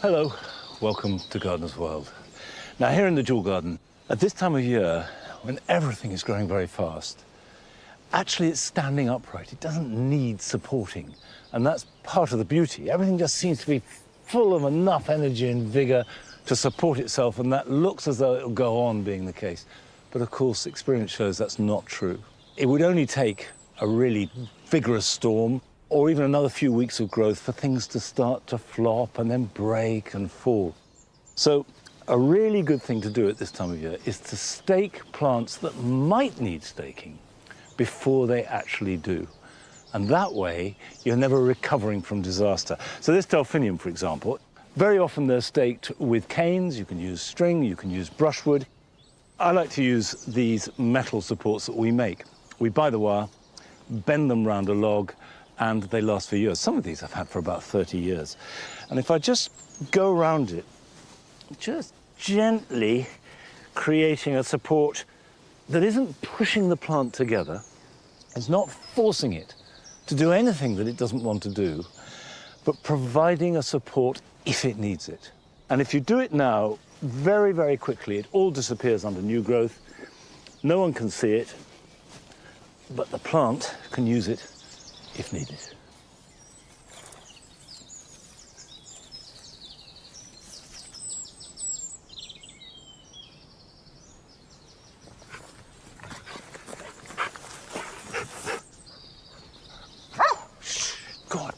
Hello, welcome to Gardener's World. Now here in the Jewel Garden, at this time of year, when everything is growing very fast, actually it's standing upright. It doesn't need supporting, and that's part of the beauty. Everything just seems to be full of enough energy and vigour to support itself, and that looks as though it'll go on being the case. But of course, experience shows that's not true. It would only take a really vigorous storm or even another few weeks of growth for things to start to flop and then break and fall. So a really good thing to do at this time of year is to stake plants that might need staking before they actually do. And that way, you're never recovering from disaster. So this delphinium, for example, very often they're staked with canes. You can use string, you can use brushwood. I like to use these metal supports that we make. We buy the wire, bend them round a log, and they last for years. Some of these I've had for about 30 years. And if I just go around it, just gently creating a support that isn't pushing the plant together, it's not forcing it to do anything that it doesn't want to do, but providing a support if it needs it. And if you do it now, very, very quickly, it all disappears under new growth. No one can see it, but the plant can use it if needed. God.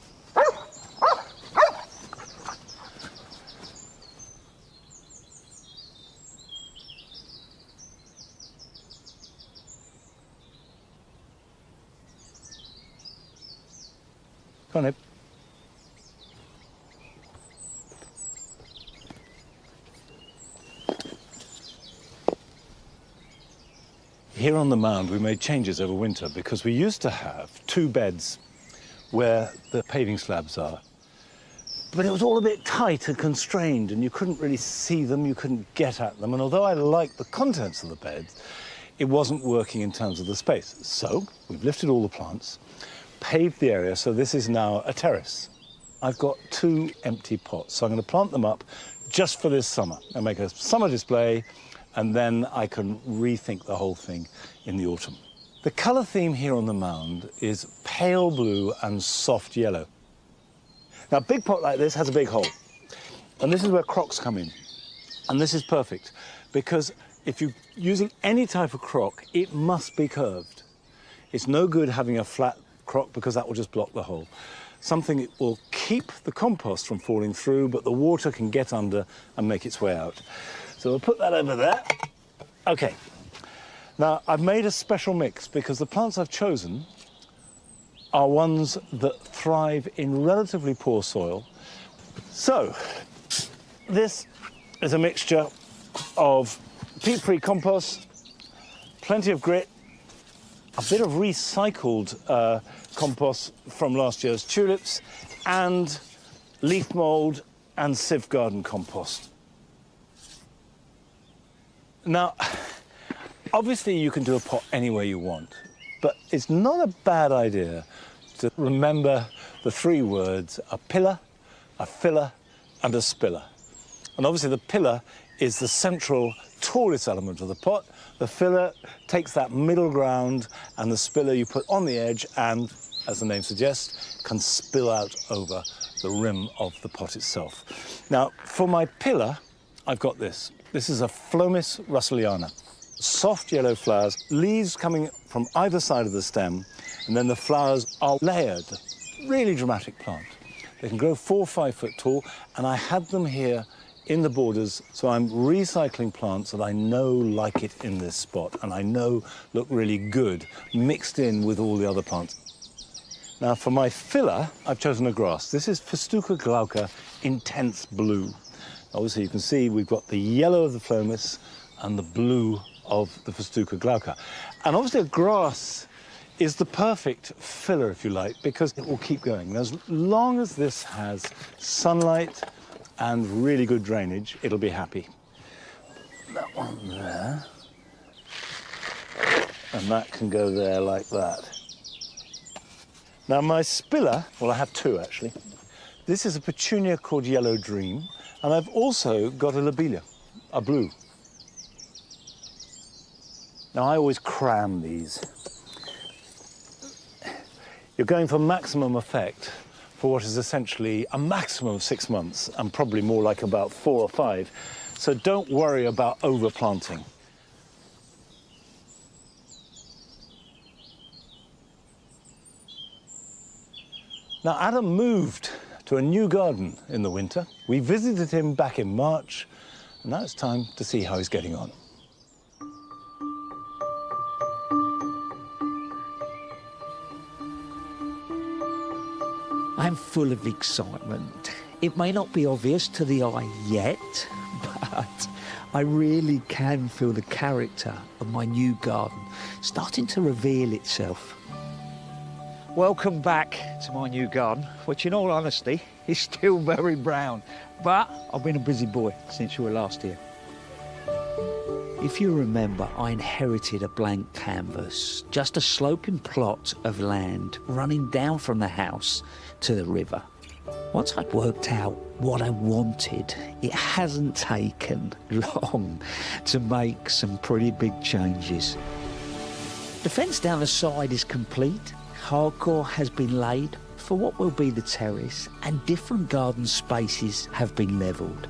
Come on, Ep. Here on the mound, we made changes over winter because we used to have 2 beds where the paving slabs are. But it was all a bit tight and constrained, and you couldn't really see them, you couldn't get at them. And although I liked the contents of the beds, it wasn't working in terms of the space. So we've lifted all the plants, paved the area, so this is now a terrace. I've got 2 empty pots, so I'm going to plant them up just for this summer and make a summer display, and then I can rethink the whole thing in the autumn. The colour theme here on the mound is pale blue and soft yellow. Now, a big pot like this has a big hole, and this is where crocks come in. And this is perfect, because if you're using any type of crock, it must be curved. It's no good having a flat crock because that will just block the hole. Something that will keep the compost from falling through, but the water can get under and make its way out. So we'll put that over there. Okay. Now, I've made a special mix because the plants I've chosen are ones that thrive in relatively poor soil. So, this is a mixture of peat-free compost, plenty of grit, a bit of recycled compost from last year's tulips, and leaf mould and sieve garden compost. Now, obviously you can do a pot any way you want, but it's not a bad idea to remember the 3 words: a pillar, a filler, and a spiller. And obviously the pillar is the central, tallest element of the pot. The filler takes that middle ground, and the spiller you put on the edge and, as the name suggests, can spill out over the rim of the pot itself. Now, for my pillar, I've got this. This is a Phlomis russelliana. Soft yellow flowers, leaves coming from either side of the stem, and then the flowers are layered. Really dramatic plant. They can grow 4 or 5 foot tall, and I had them here in the borders, so I'm recycling plants that I know like it in this spot, and I know look really good, mixed in with all the other plants. Now, for my filler, I've chosen a grass. This is Festuca glauca Intense Blue. Obviously, you can see we've got the yellow of the Phlomis and the blue of the Festuca glauca. And obviously, a grass is the perfect filler, if you like, because it will keep going. And as long as this has sunlight and really good drainage, it'll be happy. That one there. And that can go there like that. Now, my spiller, well, I have 2, actually. This is a petunia called Yellow Dream, And I've also got a lobelia, a blue. Now, I always cram these. You're going for maximum effect for what is essentially a maximum of 6 months and probably more like about 4 or 5. So don't worry about overplanting. Now, Adam moved to a new garden in the winter. We visited him back in March, and now it's time to see how he's getting on. I'm full of excitement. It may not be obvious to the eye yet, but I really can feel the character of my new garden starting to reveal itself. Welcome back to my new garden, which in all honesty is still very brown, but I've been a busy boy since you were last here. If you remember, I inherited a blank canvas, just a sloping plot of land running down from the house to the river. Once I'd worked out what I wanted, it hasn't taken long to make some pretty big changes. The fence down the side is complete. Hardcore has been laid for what will be the terrace, and different garden spaces have been levelled.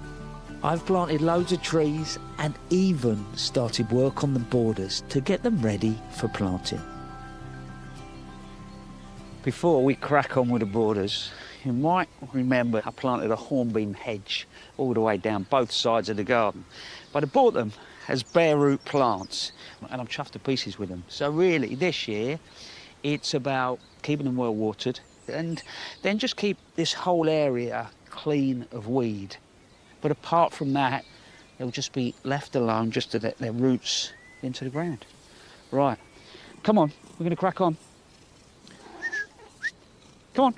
I've planted loads of trees and even started work on the borders to get them ready for planting. Before we crack on with the borders, you might remember I planted a hornbeam hedge all the way down both sides of the garden. But I bought them as bare root plants and I'm chuffed to pieces with them. So really this year it's about keeping them well watered and then just keep this whole area clean of weed. But apart from that, they'll just be left alone just to let their roots into the ground. Right, come on, we're going to crack on. Come on.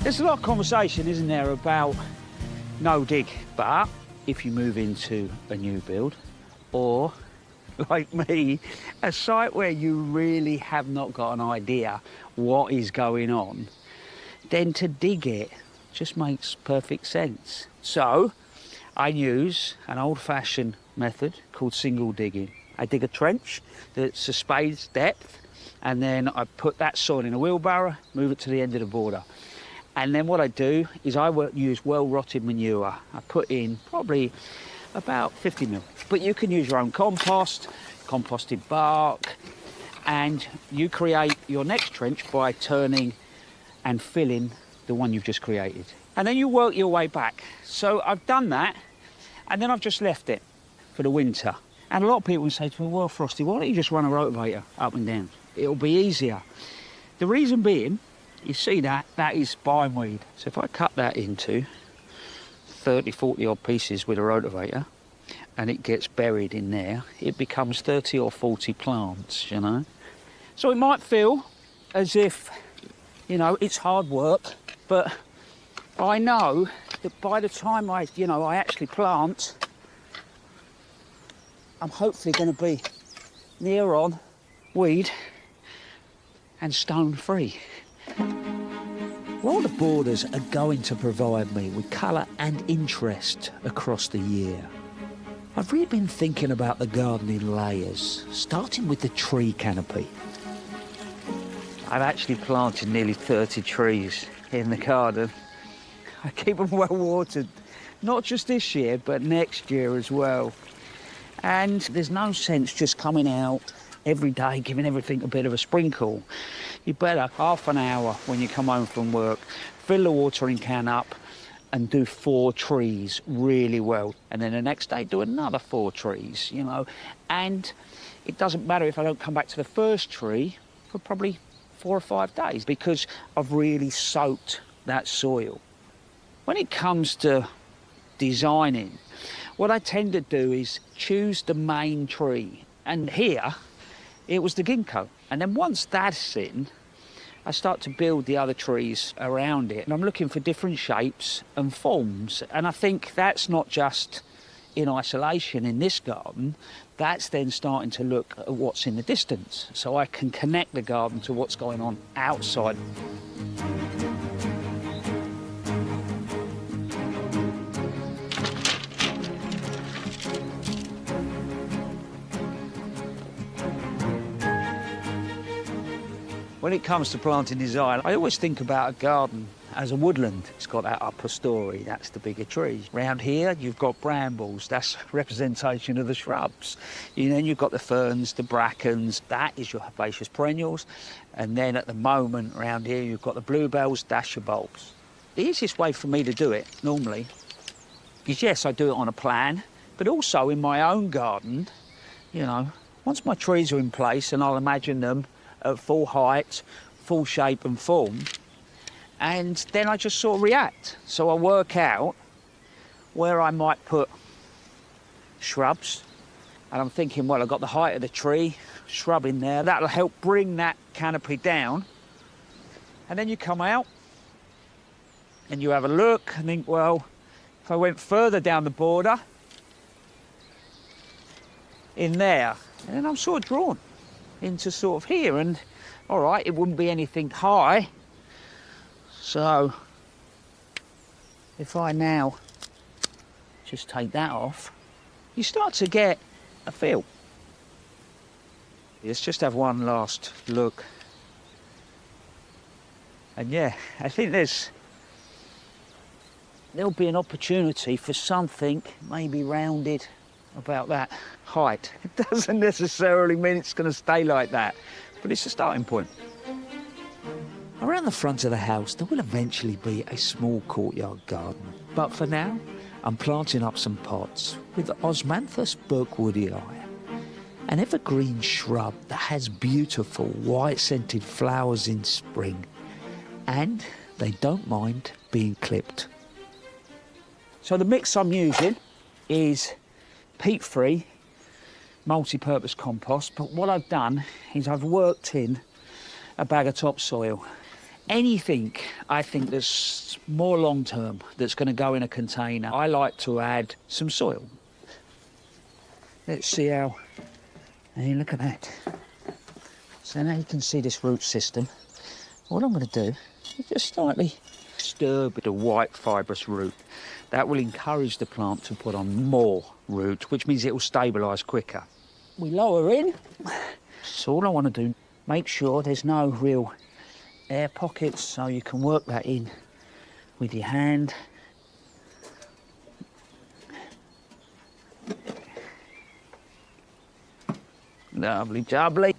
There's a lot of conversation, isn't there, about no dig, but if you move into a new build, or like me, a site where you really have not got an idea what is going on, then to dig it just makes perfect sense. So I use an old-fashioned method called single digging. I dig a trench that's a spade's depth, and then I put that soil in a wheelbarrow, move it to the end of the border. And then what I do is I use well-rotted manure. I put in probably about 50 mil. But you can use your own compost, composted bark, and you create your next trench by turning and filling the one you've just created. And then you work your way back. So I've done that, and then I've just left it for the winter. And a lot of people say to me, well, Frosty, why don't you just run a rotavator up and down? It'll be easier. The reason being, you see that is bindweed. So if I cut that into 30, 40 odd pieces with a rotavator, and it gets buried in there, it becomes 30 or 40 plants, you know. So it might feel as if, you know, it's hard work, but I know that by the time I actually plant, I'm hopefully going to be near on weed and stone free. While the borders are going to provide me with colour and interest across the year, I've really been thinking about the garden in layers, starting with the tree canopy. I've actually planted nearly 30 trees in the garden. I keep them well watered, not just this year, but next year as well. And there's no sense just coming out every day, giving everything a bit of a sprinkle. You better half an hour when you come home from work, fill the watering can up and do 4 trees really well. And then the next day do another 4 trees, you know. And it doesn't matter if I don't come back to the first tree for probably 4 or 5 days because I've really soaked that soil. When it comes to designing, what I tend to do is choose the main tree. And here, it was the ginkgo. And then once that's in, I start to build the other trees around it. And I'm looking for different shapes and forms. And I think that's not just in isolation in this garden, that's then starting to look at what's in the distance. So I can connect the garden to what's going on outside. When it comes to planting design, I always think about a garden as a woodland. It's got that upper story, that's the bigger trees. Round here, you've got brambles, that's representation of the shrubs. And then you've got the ferns, the brackens, that is your herbaceous perennials. And then at the moment, around here, you've got the bluebells, that's your bulbs. The easiest way for me to do it, normally, is yes, I do it on a plan, but also in my own garden, you know, once my trees are in place, and I'll imagine them at full height, full shape and form, and then I just sort of react. So I work out where I might put shrubs, and I'm thinking, well, I've got the height of the tree, shrub in there, that'll help bring that canopy down. And then you come out and you have a look and think, well, if I went further down the border, in there, and then I'm sort of drawn into sort of here, and all right, it wouldn't be anything high. So if I now just take that off, you start to get a feel. Let's just have one last look. And yeah, I think there'll be an opportunity for something maybe rounded about that height. It doesn't necessarily mean it's going to stay like that, but it's a starting point. Around the front of the house, there will eventually be a small courtyard garden. But for now, I'm planting up some pots with Osmanthus burkwoodii, an evergreen shrub that has beautiful white-scented flowers in spring, and they don't mind being clipped. So the mix I'm using is peat-free multi-purpose compost, but what I've done is I've worked in a bag of topsoil. Anything I think that's more long-term, that's going to go in a container, I like to add some soil. Let's see how, hey, look at that. So now you can see this root system. What I'm going to do is just slightly disturb the white fibrous root. That will encourage the plant to put on more root, which means it will stabilise quicker. We lower in. So all I want to do, make sure there's no real air pockets, so you can work that in with your hand. Lovely jubbly.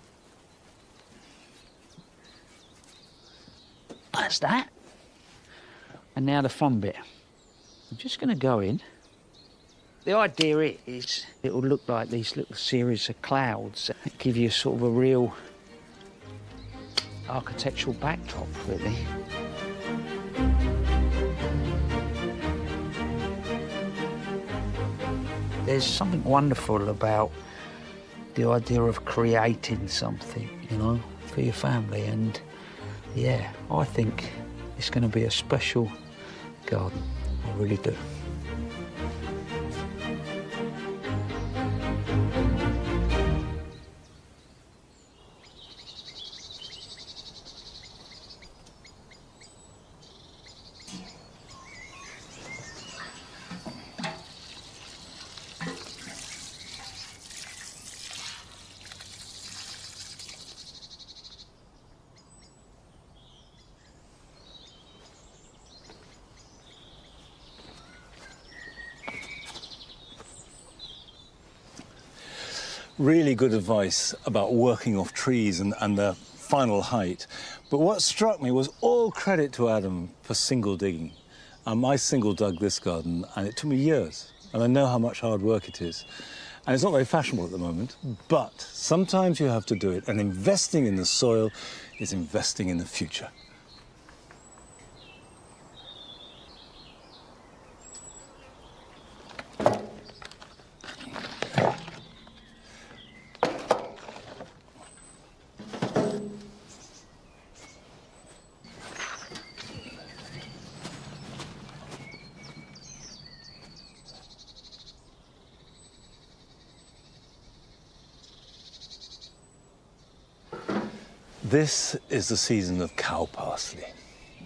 That's that. And now the fun bit. I'm just going to go in. The idea is it will look like these little series of clouds that give you sort of a real architectural backdrop, really. There's something wonderful about the idea of creating something, you know, for your family, and yeah, I think it's going to be a special garden. I really do. Really good advice about working off trees and their final height. But what struck me was all credit to Adam for single digging. I single dug this garden and it took me years. And I know how much hard work it is. And it's not very fashionable at the moment, but sometimes you have to do it. And investing in the soil is investing in the future. This is the season of cow parsley.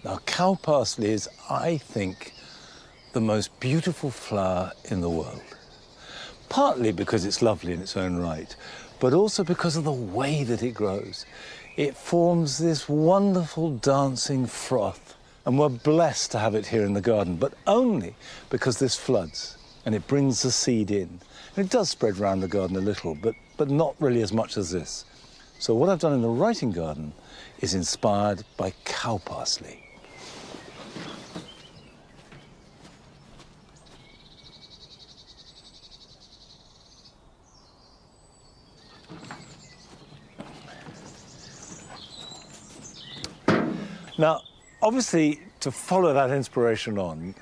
Now, cow parsley is, I think, the most beautiful flower in the world. Partly because it's lovely in its own right, but also because of the way that it grows. It forms this wonderful dancing froth, and we're blessed to have it here in the garden, but only because this floods and it brings the seed in. And it does spread around the garden a little, but not really as much as this. So what I've done in the writing garden is inspired by cow parsley. Now, obviously, to follow that inspiration on,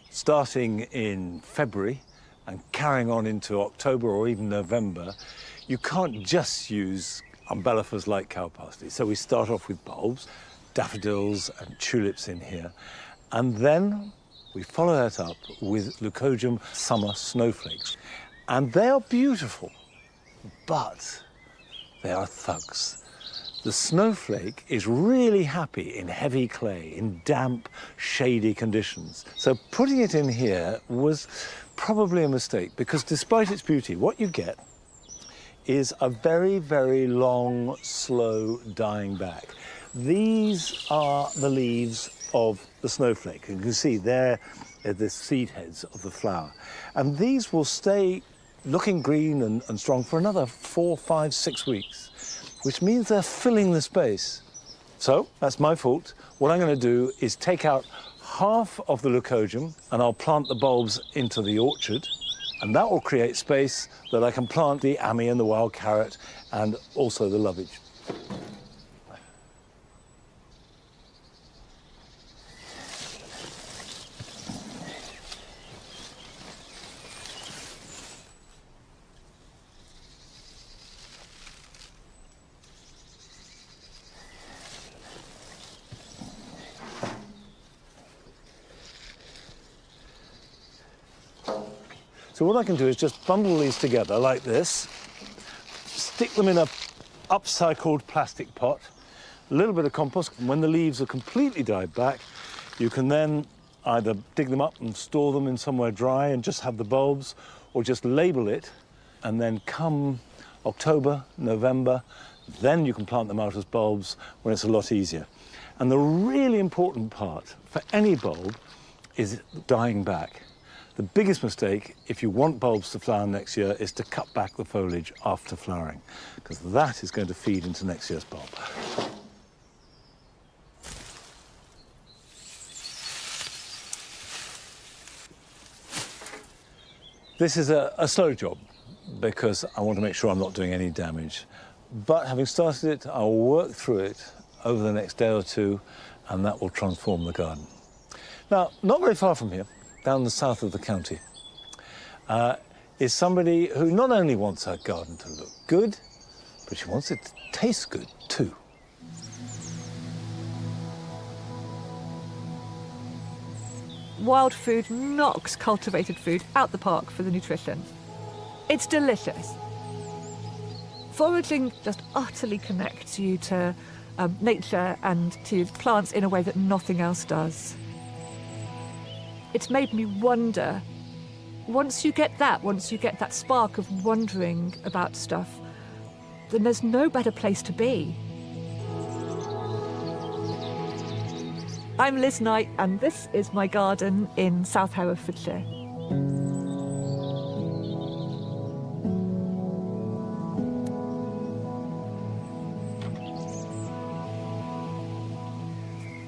starting in February and carrying on into October or even November, you can't just use umbellifers like cow parsley. So we start off with bulbs, daffodils and tulips in here, and then we follow that up with Leucojum summer snowflakes. And they are beautiful, but they are thugs. The snowflake is really happy in heavy clay, in damp, shady conditions. So putting it in here was probably a mistake, because despite its beauty, what you get is a very, very long, slow dying back. These are the leaves of the snowflake. You can see there are the seed heads of the flower. And these will stay looking green and strong for another 4, 5, 6 weeks, which means they're filling the space. So that's my fault. What I'm going to do is take out half of the leucojum and I'll plant the bulbs into the orchard, and that will create space that I can plant the ammi and the wild carrot and also the lovage. So what I can do is just bundle these together like this, stick them in a upcycled plastic pot, a little bit of compost. When the leaves are completely died back, you can then either dig them up and store them in somewhere dry and just have the bulbs, or just label it, and then come October, November, then you can plant them out as bulbs when it's a lot easier. And the really important part for any bulb is dying back. The biggest mistake, if you want bulbs to flower next year, is to cut back the foliage after flowering, because that is going to feed into next year's bulb. This is a slow job, because I want to make sure I'm not doing any damage. But having started it, I'll work through it over the next day or two, and that will transform the garden. Now, not very far from here, down the south of the county, is somebody who not only wants her garden to look good, but she wants it to taste good too. Wild food knocks cultivated food out the park for the nutrition. It's delicious. Foraging just utterly connects you to nature and to plants in a way that nothing else does. It's made me wonder, once you get that spark of wondering about stuff, then there's no better place to be. I'm Liz Knight, and this is my garden in South Herefordshire.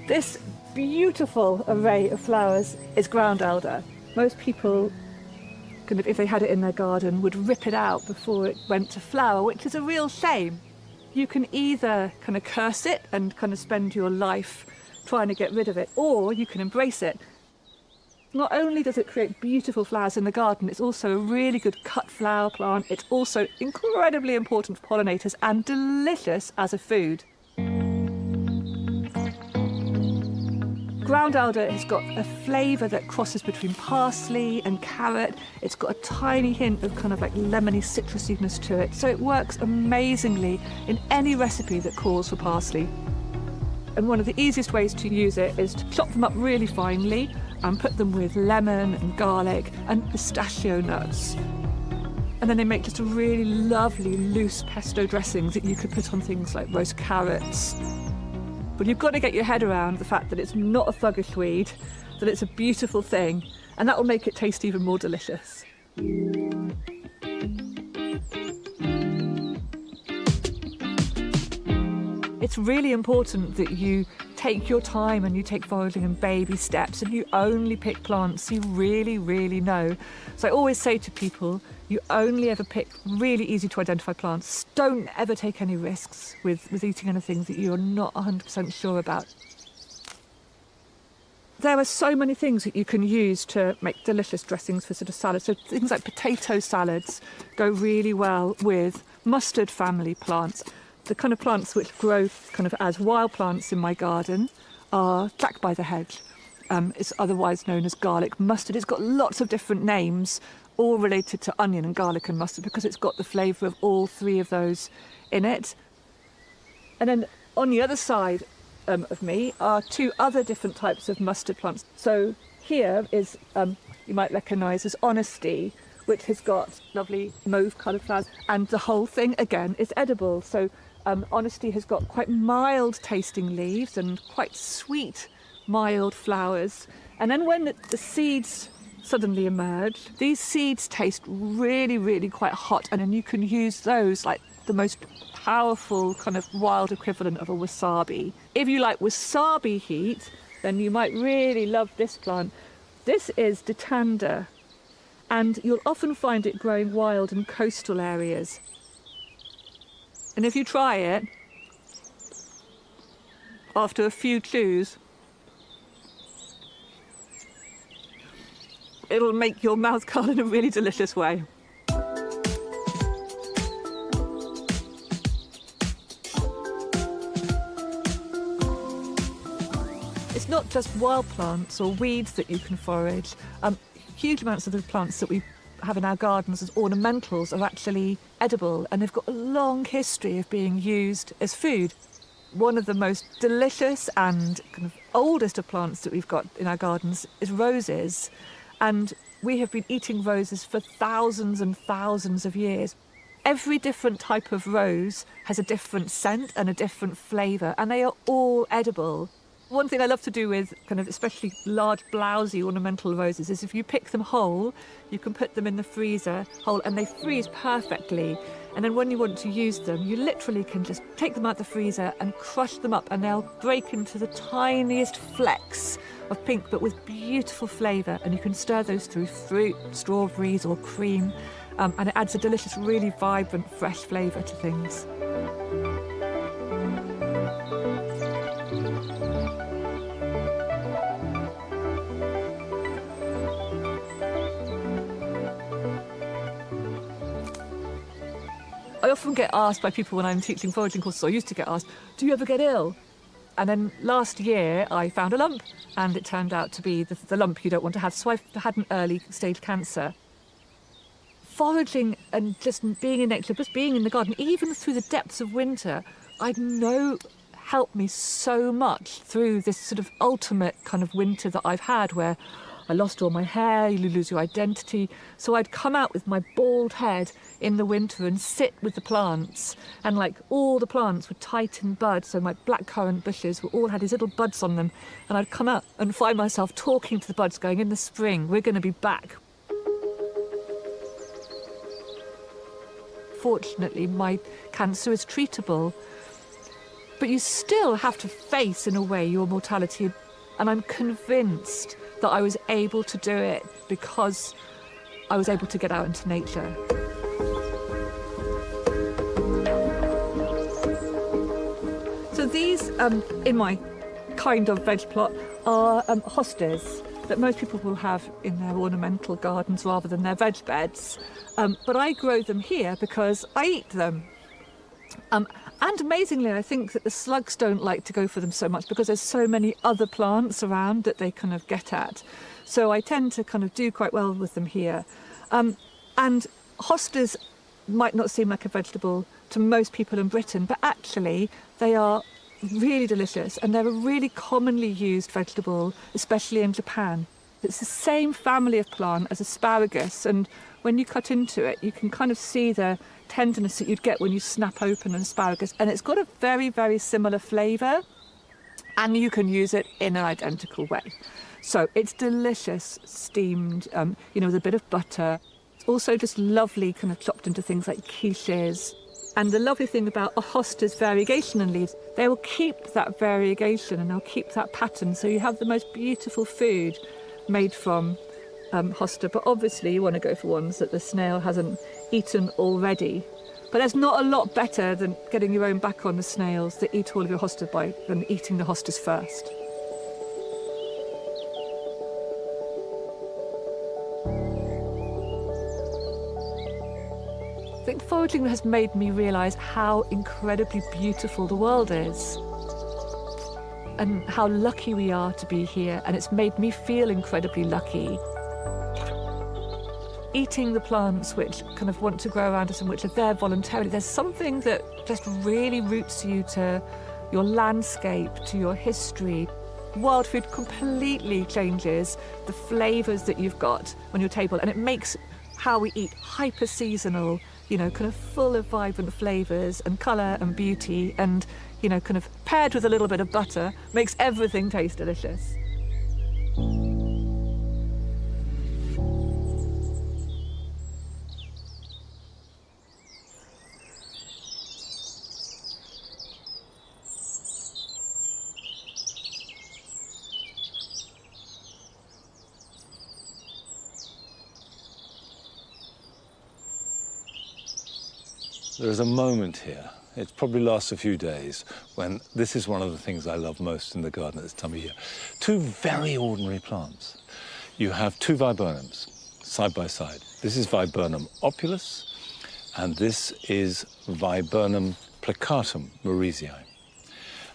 This beautiful array of flowers is ground elder. Most people, if they had it in their garden, would rip it out before it went to flower, which is a real shame. You can either kind of curse it and kind of spend your life trying to get rid of it, or you can embrace it. Not only does it create beautiful flowers in the garden, it's also a really good cut flower plant. It's also incredibly important for pollinators and delicious as a food. ground alder has got a flavour that crosses between parsley and carrot. It's got a tiny hint of kind of like lemony citrusiness to it. So it works amazingly in any recipe that calls for parsley. And one of the easiest ways to use it is to chop them up really finely and put them with lemon and garlic and pistachio nuts. And then they make just a really lovely loose pesto dressing that you could put on things like roast carrots. But you've got to get your head around the fact that it's not a thuggish weed, that it's a beautiful thing, and that will make it taste even more delicious. It's really important that you take your time and you take foraging in baby steps and you only pick plants you really, really know. So I always say to people, you only ever pick really easy to identify plants. Don't ever take any risks with eating anything that you're not 100% sure about. There are so many things that you can use to make delicious dressings for sort of salads. So things like potato salads go really well with mustard family plants. The kind of plants which grow kind of as wild plants in my garden are Jack by the hedge. It's otherwise known as garlic mustard. It's got lots of different names, all related to onion and garlic and mustard, because it's got the flavour of all three of those in it. And then on the other side of me are two other different types of mustard plants. So here is, you might recognise as Honesty, which has got lovely mauve-coloured flowers, and the whole thing, again, is edible. So Honesty has got quite mild-tasting leaves and quite sweet, mild flowers. And then when the seeds suddenly emerge, these seeds taste really, really quite hot, and then you can use those like the most powerful kind of wild equivalent of a wasabi. If you like wasabi heat, then you might really love this plant. This is Ditanda, and you'll often find it growing wild in coastal areas. And if you try it, after a few chews, it'll make your mouth curl in a really delicious way. It's not just wild plants or weeds that you can forage. Huge amounts of the plants that we have in our gardens as ornamentals are actually edible, and they've got a long history of being used as food. One of the most delicious and kind of oldest of plants that we've got in our gardens is roses, and we have been eating roses for thousands and thousands of years. Every different type of rose has a different scent and a different flavour, and they are all edible. One thing I love to do with kind of especially large, blousy ornamental roses is if you pick them whole, you can put them in the freezer whole and they freeze perfectly. And then when you want to use them, you literally can just take them out the freezer and crush them up, and they'll break into the tiniest flecks of pink, but with beautiful flavour. And you can stir those through fruit, strawberries or cream, and it adds a delicious, really vibrant, fresh flavour to things. I often get asked by people when I'm teaching foraging courses, or used to get asked, do you ever get ill? And then last year I found a lump, and it turned out to be the lump you don't want to have. So I've had an early stage cancer. Foraging and just being in nature, just being in the garden, even through the depths of winter, I know helped me so much through this sort of ultimate kind of winter that I've had, where I lost all my hair, you lose your identity. So I'd come out with my bald head in the winter and sit with the plants, and like all the plants were tight in bud, so my blackcurrant bushes all had these little buds on them, and I'd come out and find myself talking to the buds going, in the spring, we're going to be back. Fortunately, my cancer is treatable, but you still have to face, in a way, your mortality, and I'm convinced that I was able to do it because I was able to get out into nature. So these, in my kind of veg plot, are hostas that most people will have in their ornamental gardens rather than their veg beds. But I grow them here because I eat them. And amazingly, I think that the slugs don't like to go for them so much because there's so many other plants around that they kind of get at. So I tend to kind of do quite well with them here. And hostas might not seem like a vegetable to most people in Britain, but actually they are really delicious and they're a really commonly used vegetable, especially in Japan. It's the same family of plant as asparagus, and when you cut into it, you can kind of see the tenderness that you'd get when you snap open an asparagus, and it's got a very, very similar flavour, and you can use it in an identical way. So it's delicious, steamed, with a bit of butter. It's also just lovely kind of chopped into things like quiches. And the lovely thing about a hosta's variegation in leaves, they will keep that variegation and they'll keep that pattern, so you have the most beautiful food made from hosta, but obviously you want to go for ones that the snail hasn't eaten already. But there's not a lot better than getting your own back on the snails that eat all of your hosta than eating the hostas first. I think foraging has made me realise how incredibly beautiful the world is and how lucky we are to be here, and it's made me feel incredibly lucky. Eating the plants which kind of want to grow around us and which are there voluntarily, there's something that just really roots you to your landscape, to your history. Wild food completely changes the flavours that you've got on your table, and it makes how we eat hyper-seasonal, kind of full of vibrant flavours and colour and beauty, and kind of paired with a little bit of butter, makes everything taste delicious. There is a moment here, it probably lasts a few days, when this is one of the things I love most in the garden at this time of year. Two very ordinary plants. You have two viburnums side by side. This is Viburnum opulus, and this is Viburnum plicatum morisii.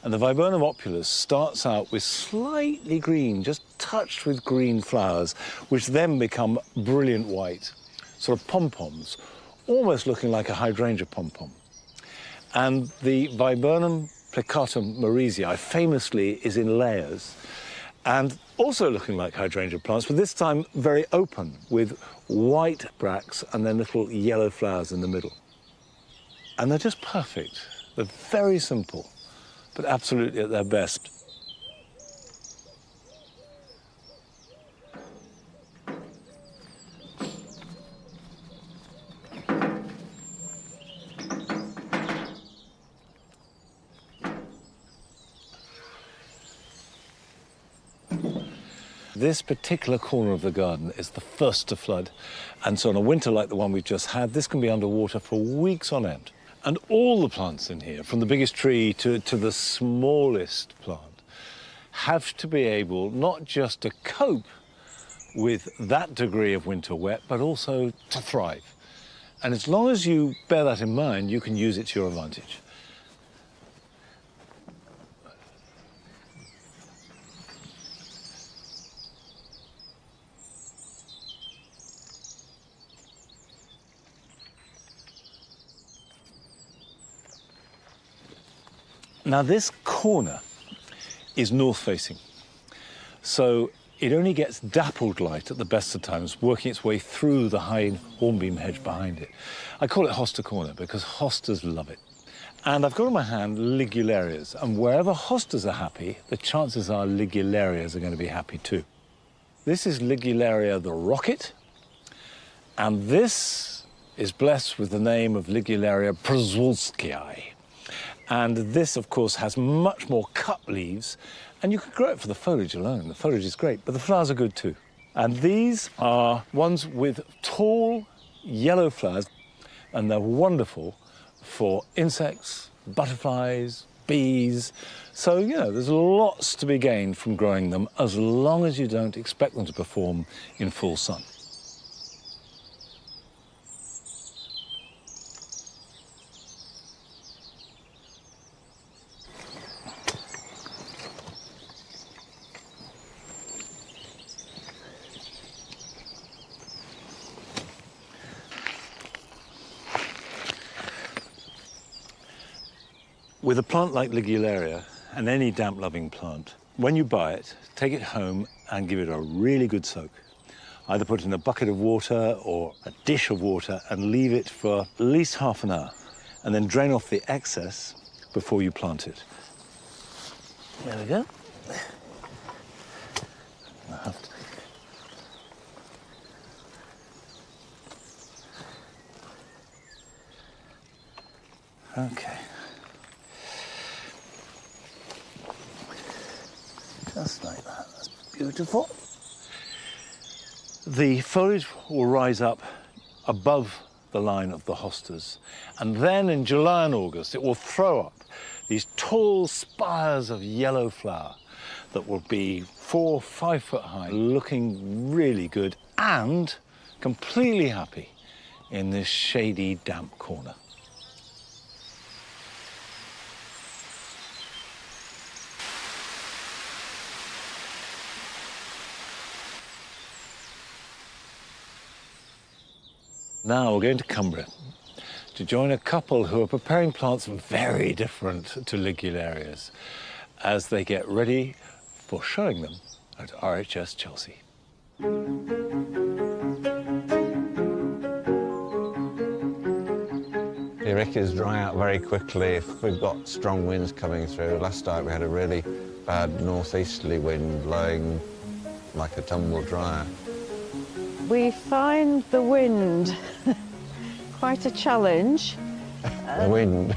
And the Viburnum opulus starts out with slightly green, just touched with green flowers, which then become brilliant white, sort of pom-poms, almost looking like a hydrangea pom-pom. And the Viburnum plicatum morisii famously is in layers and also looking like hydrangea plants, but this time very open with white bracts and then little yellow flowers in the middle. And they're just perfect. They're very simple, but absolutely at their best. This particular corner of the garden is the first to flood, and so on a winter like the one we've just had, this can be underwater for weeks on end. And all the plants in here, from the biggest tree to the smallest plant, have to be able not just to cope with that degree of winter wet, but also to thrive. And as long as you bear that in mind, you can use it to your advantage. Now this corner is north-facing, so it only gets dappled light at the best of times, working its way through the high hornbeam hedge behind it. I call it Hosta Corner because hostas love it. And I've got in my hand ligularias, and wherever hostas are happy, the chances are ligularias are going to be happy too. This is Ligularia the rocket, and this is blessed with the name of Ligularia przewalskii. And this, of course, has much more cut leaves, and you can grow it for the foliage alone. The foliage is great, but the flowers are good too. And these are ones with tall yellow flowers, and they're wonderful for insects, butterflies, bees. So, there's lots to be gained from growing them as long as you don't expect them to perform in full sun. With a plant like Ligularia, and any damp-loving plant, when you buy it, take it home and give it a really good soak. Either put it in a bucket of water or a dish of water and leave it for at least half an hour, and then drain off the excess before you plant it. There we go. I have to. Okay. Just like that. That's beautiful. The foliage will rise up above the line of the hostas, and then in July and August it will throw up these tall spires of yellow flower that will be 4 or 5 foot high, looking really good and completely happy in this shady, damp corner. Now we're going to Cumbria to join a couple who are preparing plants very different to Ligularias as they get ready for showing them at RHS Chelsea. The Auriculas dry out very quickly if we've got strong winds coming through. Last night we had a really bad northeasterly wind blowing like a tumble dryer. We find the wind quite a challenge. The wind.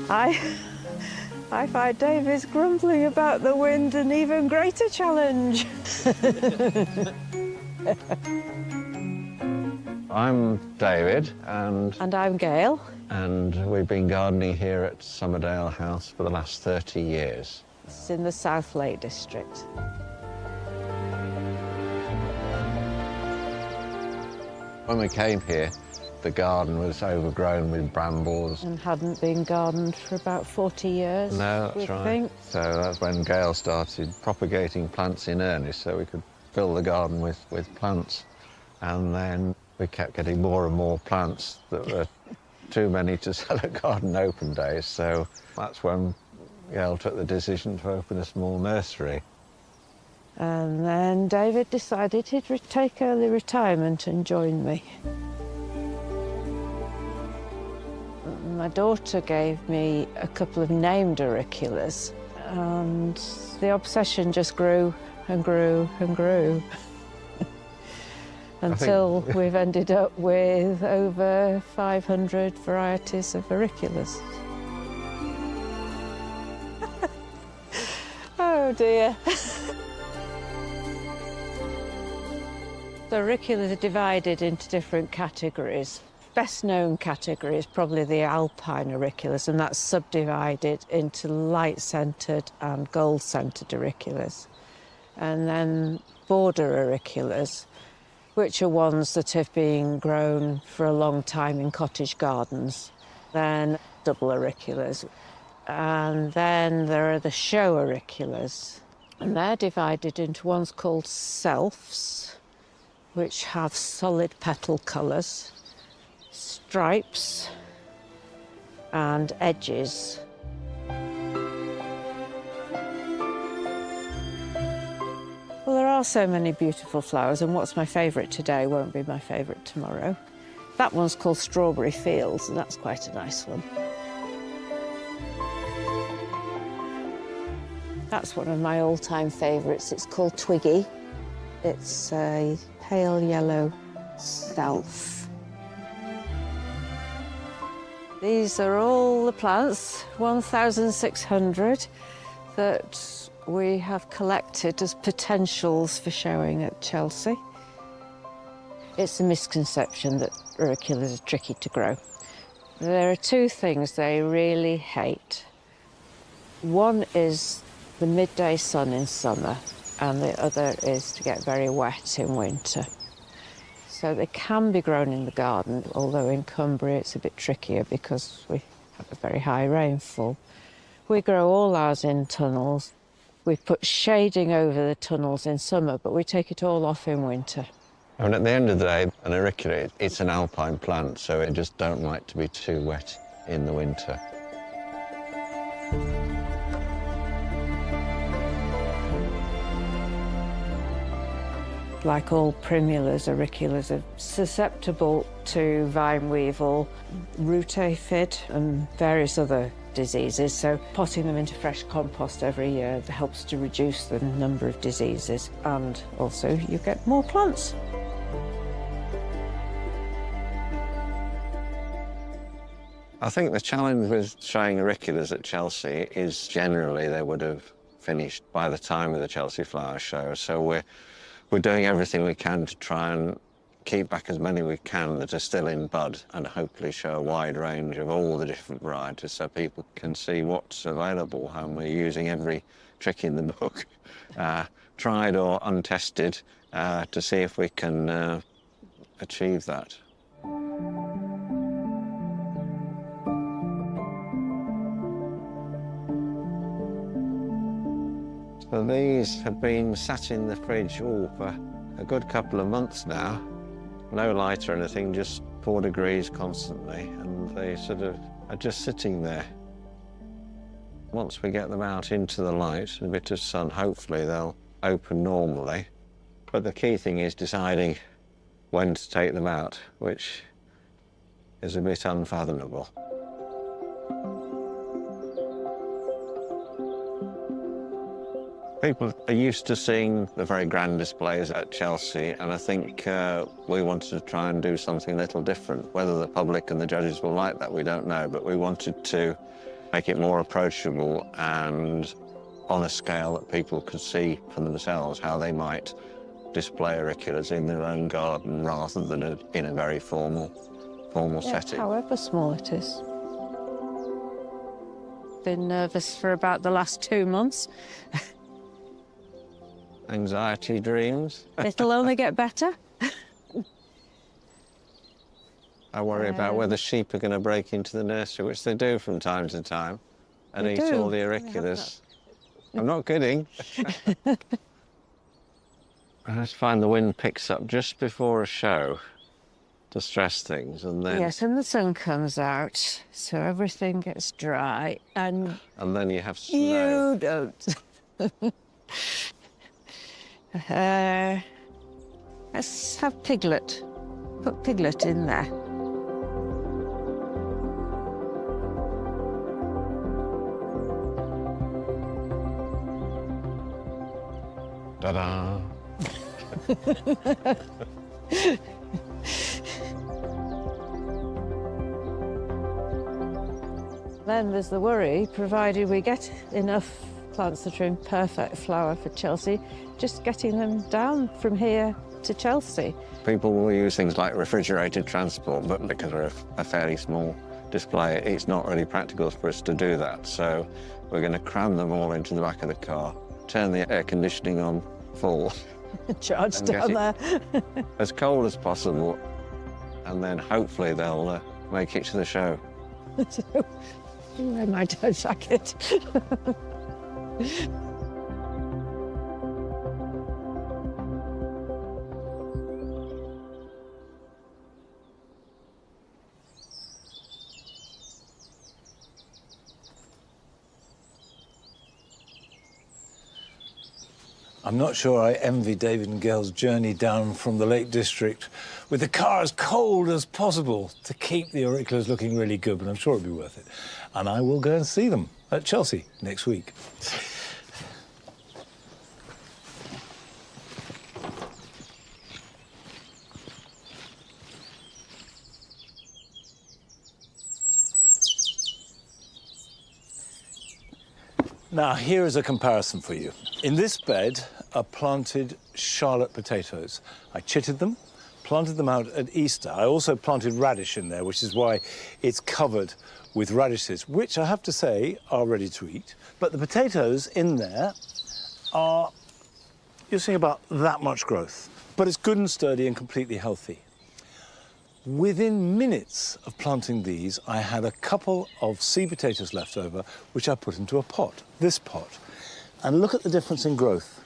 I find David's grumbling about the wind an even greater challenge. I'm David And I'm Gail. and we've been gardening here at Somerdale House for the last 30 years. It's in the South Lake District. When we came here, the garden was overgrown with brambles. And hadn't been gardened for about 40 years. No, we that's right. think. So that's when Gail started propagating plants in earnest, so we could fill the garden with plants. And then we kept getting more and more plants that were too many to sell at garden open days. So that's when Gail took the decision to open a small nursery. And then David decided he'd take early retirement and join me. My daughter gave me a couple of named auriculas, and the obsession just grew and grew and grew until we've ended up with over 500 varieties of auriculas. Oh dear. The auriculas are divided into different categories. Best known category is probably the alpine auriculas, and that's subdivided into light-centred and gold-centred auriculas. And then border auriculas, which are ones that have been grown for a long time in cottage gardens. Then double auriculas. And then there are the show auriculas, and they're divided into ones called selfs, which have solid petal colours, stripes and edges. Well, there are so many beautiful flowers, and what's my favourite today won't be my favourite tomorrow. That one's called Strawberry Fields, and that's quite a nice one. That's one of my all-time favourites. It's called Twiggy. It's a pale yellow self. These are all the plants, 1,600, that we have collected as potentials for showing at Chelsea. It's a misconception that auriculas are tricky to grow. There are two things they really hate. One is the midday sun in summer, and the other is to get very wet in winter. So they can be grown in the garden, although in Cumbria it's a bit trickier because we have a very high rainfall. We grow all ours in tunnels. We put shading over the tunnels in summer, but we take it all off in winter. I mean, at the end of the day, an auricula, it's an alpine plant, so it just don't like to be too wet in the winter. Like all primulas, auriculas are susceptible to vine weevil, root aphid and various other diseases, so potting them into fresh compost every year helps to reduce the number of diseases, and also you get more plants. I think the challenge with showing auriculas at Chelsea is generally they would have finished by the time of the Chelsea Flower Show, so we're doing everything we can to try and keep back as many we can that are still in bud and hopefully show a wide range of all the different varieties so people can see what's available, and we're using every trick in the book, tried or untested, to see if we can achieve that. So these have been sat in the fridge for a good couple of months now. No light or anything, just 4 degrees constantly, and they sort of are just sitting there. Once we get them out into the light, a bit of sun, hopefully they'll open normally. But the key thing is deciding when to take them out, which is a bit unfathomable. People are used to seeing the very grand displays at Chelsea, and I think we wanted to try and do something a little different. Whether the public and the judges will like that, we don't know, but we wanted to make it more approachable and on a scale that people could see for themselves how they might display auriculas in their own garden rather than in a very formal setting. However small it is. Been nervous for about the last 2 months. Anxiety dreams. It'll only get better. I worry about whether sheep are going to break into the nursery, which they do from time to time, and They eat do. all the auriculas. I'm not kidding. I just find the wind picks up just before a show to stress things, and then... Yes, and the sun comes out, so everything gets dry, and And then you have snow. you don't. Let's have Piglet. Put Piglet in there. Ta-da! Then there's the worry, provided we get enough plants that are in perfect flower for Chelsea, just getting them down from here to Chelsea. People will use things like refrigerated transport, but because we're a fairly small display, it's not really practical for us to do that. So we're going to cram them all into the back of the car, turn the air conditioning on full, Charged And down get there. as cold as possible, and then hopefully they'll make it to the show. Wear my tow jacket. I'm not sure I envy David and Gail's journey down from the Lake District with the car as cold as possible to keep the auriculas looking really good, but I'm sure it'll be worth it. And I will go and see them at Chelsea next week. Now, here is a comparison for you. In this bed are planted Charlotte potatoes. I chitted them, planted them out at Easter. I also planted radish in there, which is why it's covered with radishes, which I have to say are ready to eat. But the potatoes in there are, you're seeing about that much growth. But it's good and sturdy and completely healthy. Within minutes of planting these, I had a couple of seed potatoes left over, which I put into a pot, this pot. And look at the difference in growth.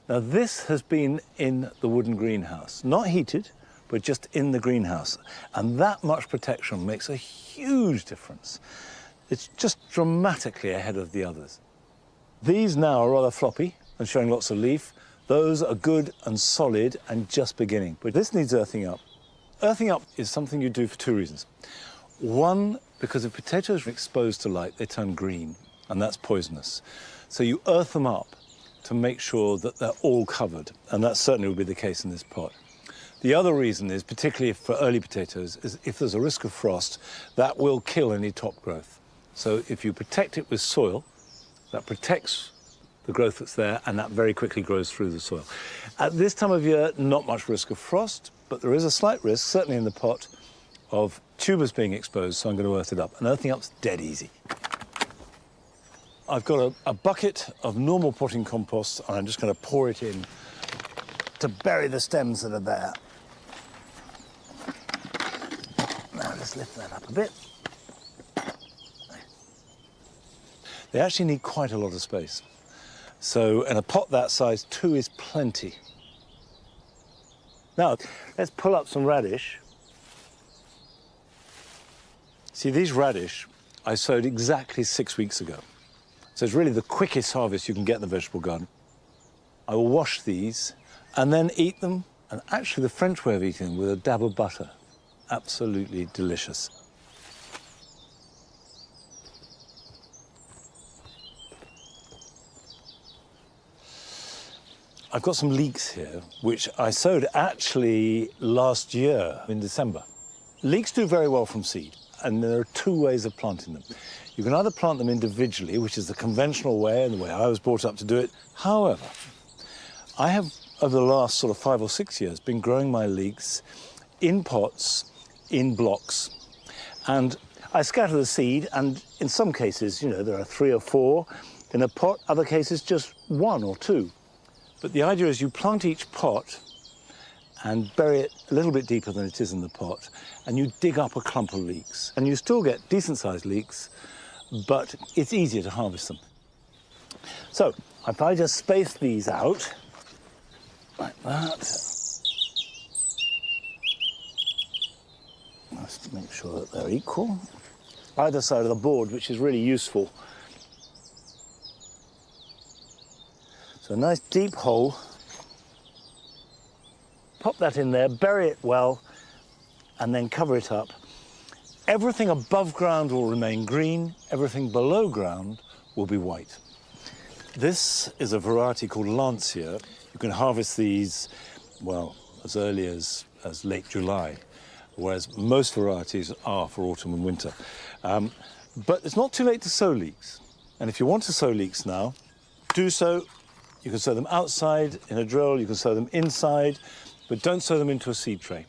Now, this has been in the wooden greenhouse, not heated, but just in the greenhouse. And that much protection makes a huge difference. It's just dramatically ahead of the others. These now are rather floppy and showing lots of leaf. Those are good and solid and just beginning. But this needs earthing up. Earthing up is something you do for two reasons. One, because if potatoes are exposed to light, they turn green, and that's poisonous. So you earth them up to make sure that they're all covered, and that certainly will be the case in this pot. The other reason is, particularly for early potatoes, is if there's a risk of frost, that will kill any top growth. So if you protect it with soil, that protects the growth that's there, and that very quickly grows through the soil. At this time of year, not much risk of frost, but there is a slight risk, certainly in the pot, of tubers being exposed, so I'm going to earth it up. And earthing up's dead easy. I've got a bucket of normal potting compost, and I'm just going to pour it in to bury the stems that are there. Now let's lift that up a bit. They actually need quite a lot of space. So in a pot that size, 2 is plenty. Now, let's pull up some radish. See, these radish I sowed exactly 6 weeks ago. So it's really the quickest harvest you can get in the vegetable garden. I will wash these and then eat them, and actually the French way of eating them, with a dab of butter. Absolutely delicious. I've got some leeks here, which I sowed actually last year in December. Leeks do very well from seed, and there are 2 ways of planting them. You can either plant them individually, which is the conventional way and the way I was brought up to do it. However, I have, over the last sort of 5 or 6 years, been growing my leeks in pots, in blocks, and I scatter the seed, and in some cases, you know, there are 3 or 4 in a pot, other cases just 1 or 2. But the idea is you plant each pot and bury it a little bit deeper than it is in the pot, and you dig up a clump of leeks. And you still get decent-sized leeks, but it's easier to harvest them. So if I just space these out, like that. Just make sure that they're equal. Either side of the board, which is really useful. So a nice deep hole. Pop that in there, bury it well, and then cover it up. Everything above ground will remain green, everything below ground will be white. This is a variety called Lancia. You can harvest these, well, as early as late July, whereas most varieties are for autumn and winter. But it's not too late to sow leeks. And if you want to sow leeks now, do so. You can sow them outside in a drill, you can sow them inside, but don't sow them into a seed tray.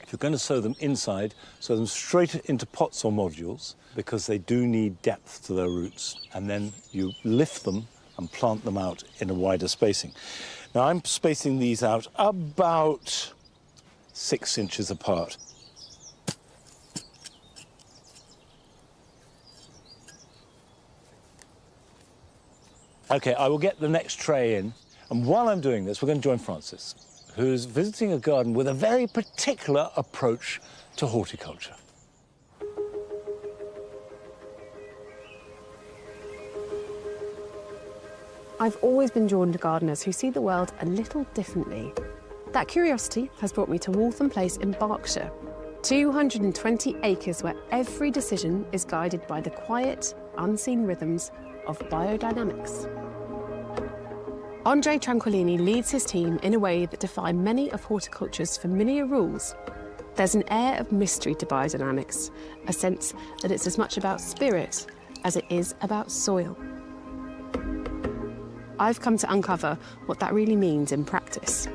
If you're going to sow them inside, sow them straight into pots or modules, because they do need depth to their roots. And then you lift them and plant them out in a wider spacing. Now I'm spacing these out about 6 inches apart. Okay, I will get the next tray in, and while I'm doing this, we're going to join Francis, who's visiting a garden with a very particular approach to horticulture. I've always been drawn to gardeners who see the world a little differently. That curiosity has brought me to Waltham Place in Berkshire, 220 acres where every decision is guided by the quiet, unseen rhythms of biodynamics. Andre Tranquillini leads his team in a way that defy many of horticulture's familiar rules. There's an air of mystery to biodynamics, a sense that it's as much about spirit as it is about soil. I've come to uncover what that really means in practice.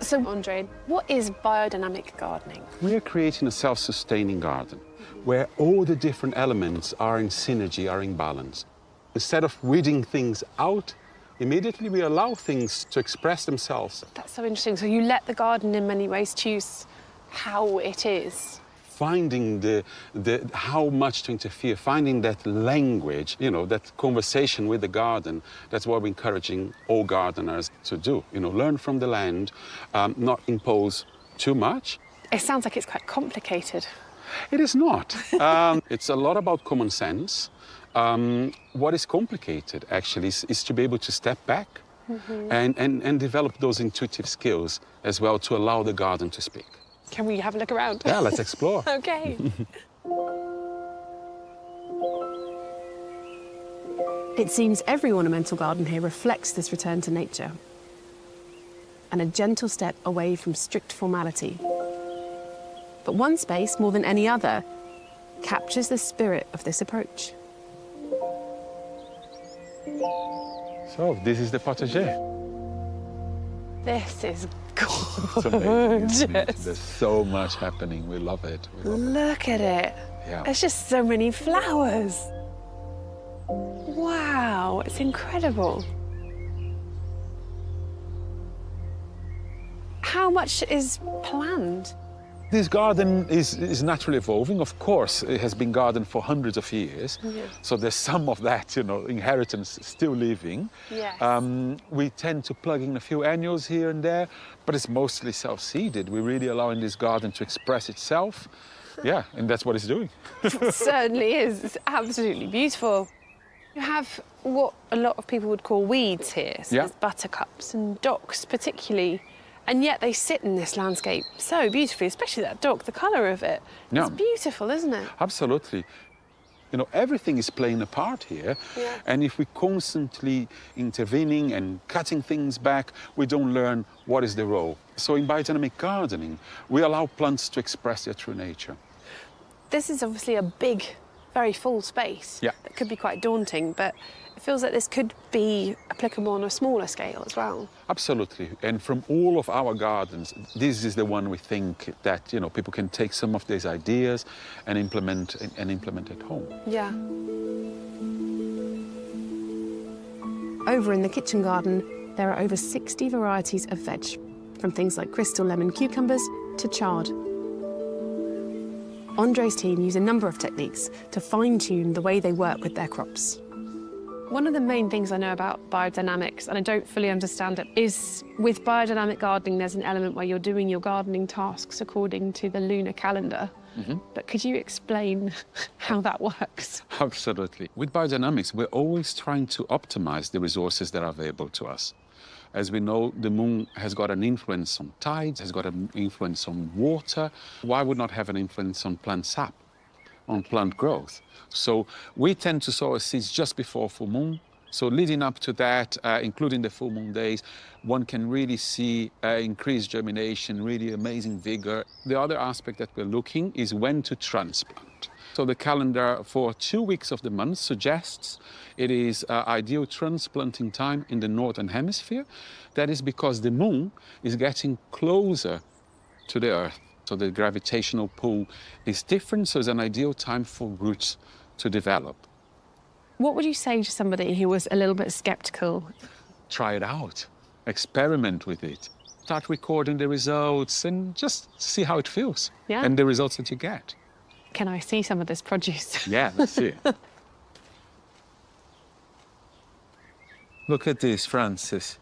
So, Andre, what is biodynamic gardening? We are creating a self-sustaining garden where all the different elements are in synergy, are in balance. Instead of weeding things out, immediately we allow things to express themselves. That's so interesting. So you let the garden in many ways choose how it is. Finding how much to interfere, finding that language, you know, that conversation with the garden. That's what we're encouraging all gardeners to do. You know, learn from the land, not impose too much. It sounds like it's quite complicated. It is not. It's a lot about common sense. What is complicated, actually, is to be able to step back and develop those intuitive skills as well to allow the garden to speak. Can we have a look around? Yeah, let's explore. Okay. It seems every ornamental garden here reflects this return to nature and a gentle step away from strict formality. But one space, more than any other, captures the spirit of this approach. So, this is the potager. This is It's amazing. There's so much happening. We love it. Look at it. Yeah. There's just so many flowers. Wow, it's incredible. How much is planned? This garden is naturally evolving. Of course, it has been gardened for hundreds of years. Yeah. So there's some of that, inheritance still living. Yes. We tend to plug in a few annuals here and there, but it's mostly self-seeded. We're really allowing this garden to express itself. Yeah, and that's what it's doing. It certainly is. It's absolutely beautiful. You have what a lot of people would call weeds here. So Yeah. there's buttercups and docks particularly. And yet they sit in this landscape so beautifully, especially that dock, the colour of it. Yeah. It's beautiful, isn't it? Absolutely. Everything is playing a part here. Yeah. And if we're constantly intervening and cutting things back, we don't learn what is the role. So in biodynamic gardening, we allow plants to express their true nature. This is obviously a big, very full space. Yeah. That could be quite daunting, but it feels like this could be applicable on a smaller scale as well. Absolutely. And from all of our gardens, this is the one we think that, people can take some of these ideas and implement at home. Yeah. Over in the kitchen garden, there are over 60 varieties of veg, from things like crystal lemon cucumbers to chard. Andre's team use a number of techniques to fine-tune the way they work with their crops. One of the main things I know about biodynamics, and I don't fully understand it, is with biodynamic gardening, there's an element where you're doing your gardening tasks according to the lunar calendar. But could you explain how that works? Absolutely. With biodynamics, we're always trying to optimize the resources that are available to us. As we know, the moon has got an influence on tides, has got an influence on water. Why would not have an influence on plant sap, on plant growth? So we tend to sow our seeds just before full moon. So leading up to that, including the full moon days, one can really see increased germination, really amazing vigor. The other aspect that we're looking is when to transplant. So the calendar for 2 weeks of the month suggests it is ideal transplanting time in the northern hemisphere. That is because the moon is getting closer to the earth. So the gravitational pull is different, so it's an ideal time for roots to develop. What would you say to somebody who was a little bit sceptical? Try it out, experiment with it. Start recording the results and just see how it feels. Yeah. And the results that you get. Can I see some of this produce? Yeah, let's see. Look at this, Francis.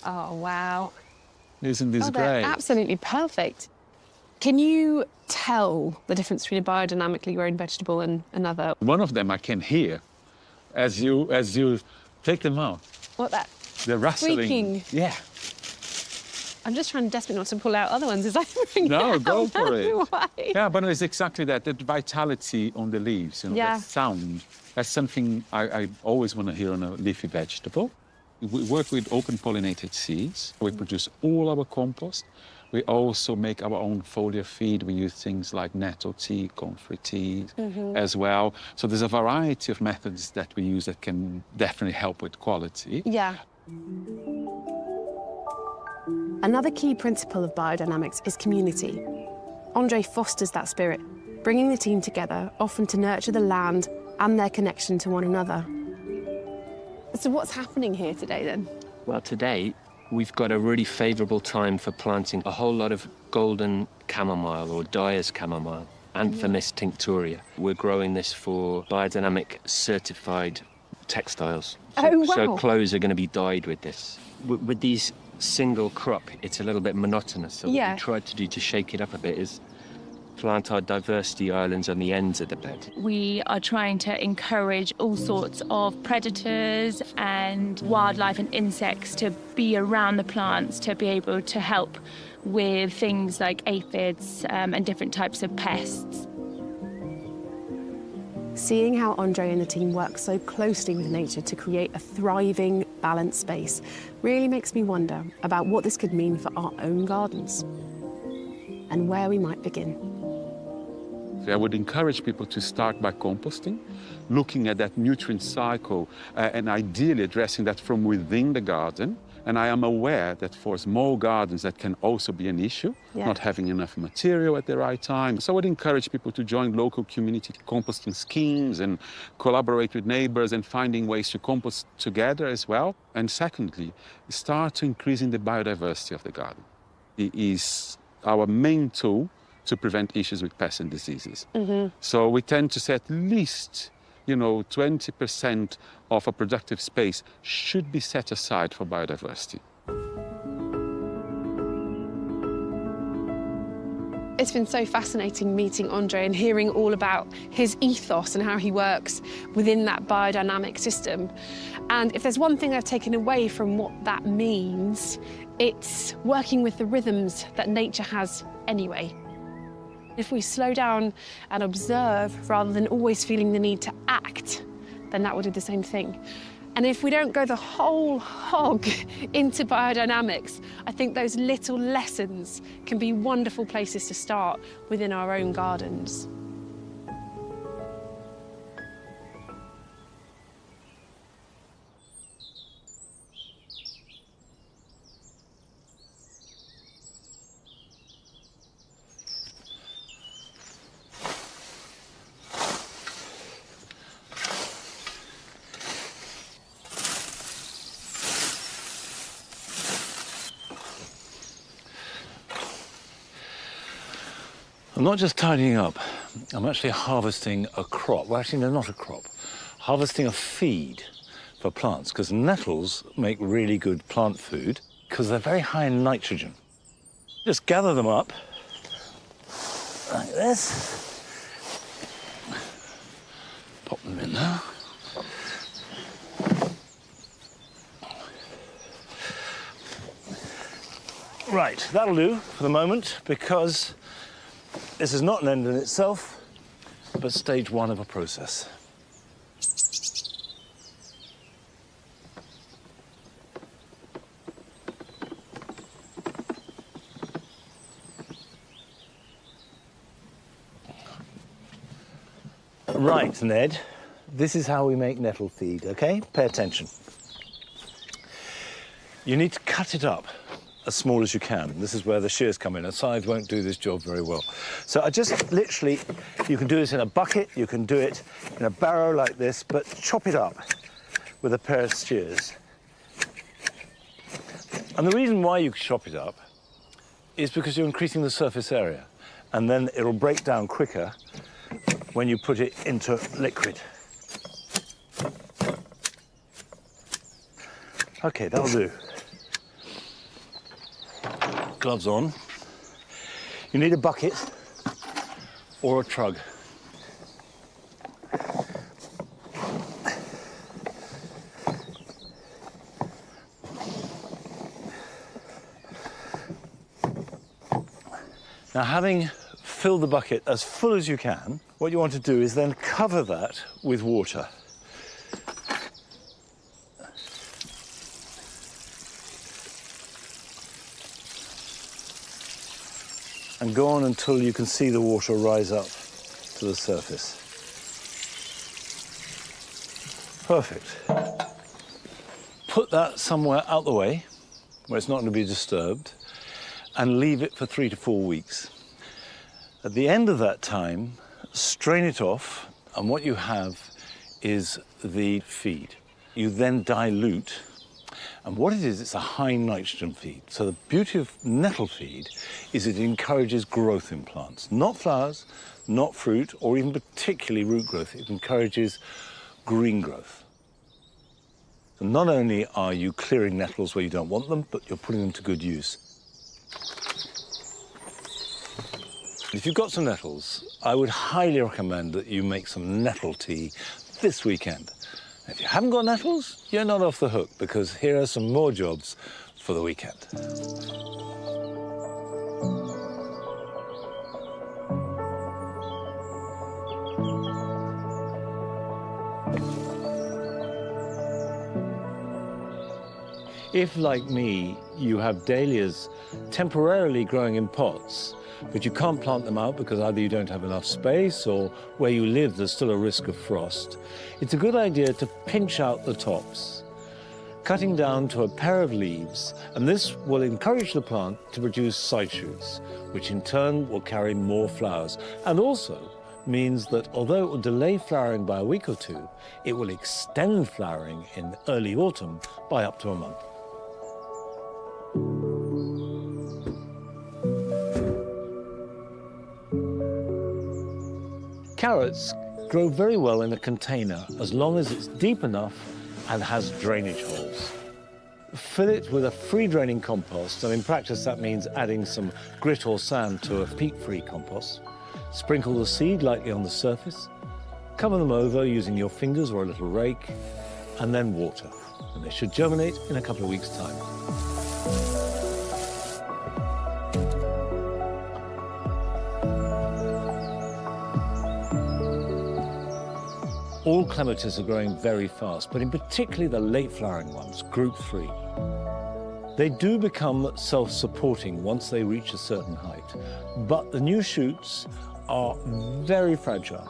Oh, wow. Isn't this They're great? absolutely perfect. Can you tell the difference between a biodynamically grown vegetable and another? One of them I can hear as you take them out. What, that? The rustling. Squeaking. Yeah. I'm just trying desperately not to pull out other ones. Is that No, go for it. Why? Yeah, but it's exactly that, the vitality on the leaves, Yeah. that sound. That's something I always want to hear on a leafy vegetable. We work with open pollinated seeds. We produce all our compost. We also make our own foliar feed. We use things like nettle tea, comfrey tea as well. So there's a variety of methods that we use that can definitely help with quality. Yeah. Another key principle of biodynamics is community. Andre fosters that spirit, bringing the team together, often to nurture the land and their connection to one another. So what's happening here today, then? Well, today, we've got a really favourable time for planting a whole lot of golden chamomile or dyer's chamomile, Anthemis tincturea. We're growing this for biodynamic certified textiles. Oh, wow. So clothes are going to be dyed with this. With these single crop, it's a little bit monotonous. So Yeah. what we tried to do to shake it up a bit is plant our diversity islands on the ends of the bed. We are trying to encourage all sorts of predators and wildlife and insects to be around the plants to be able to help with things like aphids and different types of pests. Seeing how Andre and the team work so closely with nature to create a thriving, balanced space really makes me wonder about what this could mean for our own gardens and where we might begin. I would encourage people to start by composting, looking at that nutrient cycle and ideally addressing that from within the garden. And I am aware that for small gardens that can also be an issue, not having enough material at the right time. So I would encourage people to join local community composting schemes and collaborate with neighbors and finding ways to compost together as well. And secondly, start to increasing the biodiversity of the garden. It is our main tool to prevent issues with pests and diseases. So we tend to say at least 20% of a productive space should be set aside for biodiversity. It's been so fascinating meeting Andre and hearing all about his ethos and how he works within that biodynamic system. And if there's one thing I've taken away from what that means, it's working with the rhythms that nature has anyway. If we slow down and observe rather than always feeling the need to act, then that will do the same thing. And if we don't go the whole hog into biodynamics, I think those little lessons can be wonderful places to start within our own gardens. I'm not just tidying up, I'm actually harvesting a crop. Well, actually, no, not a crop. Harvesting a feed for plants, because nettles make really good plant food because they're very high in nitrogen. Just gather them up like this. Pop them in there. Right, that'll do for the moment, because this is not an end in itself, but stage one of a process. Right, Ned, this is how we make nettle feed, okay? Pay attention. You need to cut it up as small as you can. This is where the shears come in. A scythe won't do this job very well. So I just literally, you can do this in a bucket, you can do it in a barrow like this, but chop it up with a pair of shears. And the reason why you chop it up is because you're increasing the surface area, and then it'll break down quicker when you put it into liquid. Okay, that'll do. Gloves on. You need a bucket or a trug. Now, having filled the bucket as full as you can, what you want to do is then cover that with water. And go on until you can see the water rise up to the surface. Perfect. Put that somewhere out the way, where it's not going to be disturbed, and leave it for 3 to 4 weeks. At the end of that time, strain it off, and what you have is the feed. You then dilute. And what it is, it's a high nitrogen feed. So the beauty of nettle feed is it encourages growth in plants. Not flowers, not fruit, or even particularly root growth. It encourages green growth. So not only are you clearing nettles where you don't want them, but you're putting them to good use. You if you've got some nettles, I would highly recommend that you make some nettle tea this weekend. If you haven't got nettles, you're not off the hook, because here are some more jobs for the weekend. If, like me, you have dahlias temporarily growing in pots, but you can't plant them out because either you don't have enough space or where you live there's still a risk of frost, it's a good idea to pinch out the tops, cutting down to a pair of leaves, and this will encourage the plant to produce side shoots, which in turn will carry more flowers, and also means that although it will delay flowering by a week or two, it will extend flowering in early autumn by up to a month. Carrots grow very well in a container as long as it's deep enough and has drainage holes. Fill it with a free-draining compost, and in practice that means adding some grit or sand to a peat-free compost. Sprinkle the seed lightly on the surface, cover them over using your fingers or a little rake, and then water. And they should germinate in a couple of weeks' time. All clematis are growing very fast, but in particular the late-flowering ones, group 3. They do become self-supporting once they reach a certain height, but the new shoots are very fragile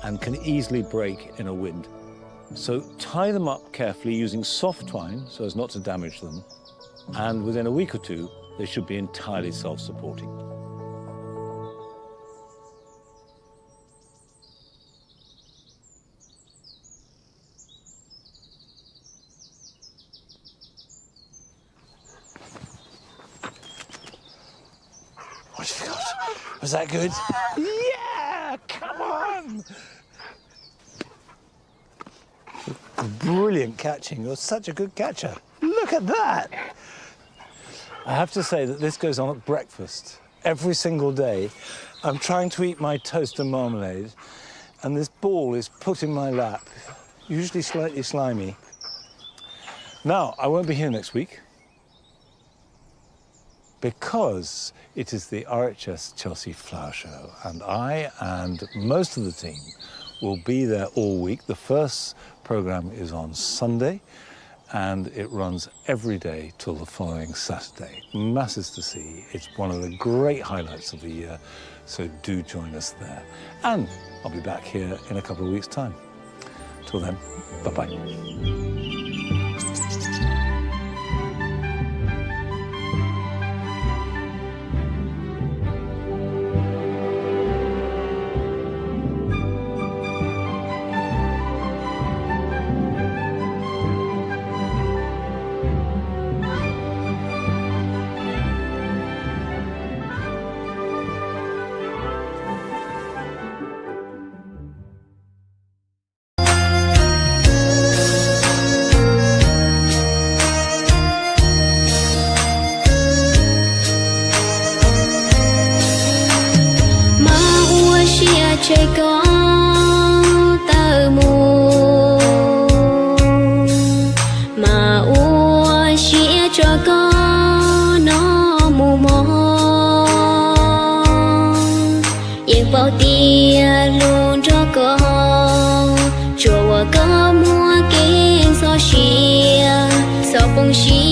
and can easily break in a wind. So tie them up carefully using soft twine so as not to damage them, and within a week or two, they should be entirely self-supporting. What have you got? Was that good? Yeah! Come on! Brilliant catching. You're such a good catcher. Look at that! I have to say that this goes on at breakfast every single day. I'm trying to eat my toast and marmalade, and this ball is put in my lap, usually slightly slimy. Now, I won't be here next week, because it is the RHS Chelsea Flower Show, and I and most of the team will be there all week. The first programme is on Sunday, and it runs every day till the following Saturday. Masses to see. It's one of the great highlights of the year, so do join us there. And I'll be back here in a couple of weeks' time. Till then, bye-bye. trời có tơ mù mà ua xía cho có nó mù mòn yên bao tia luôn cho có chùa có mua kiến so xía so bông xía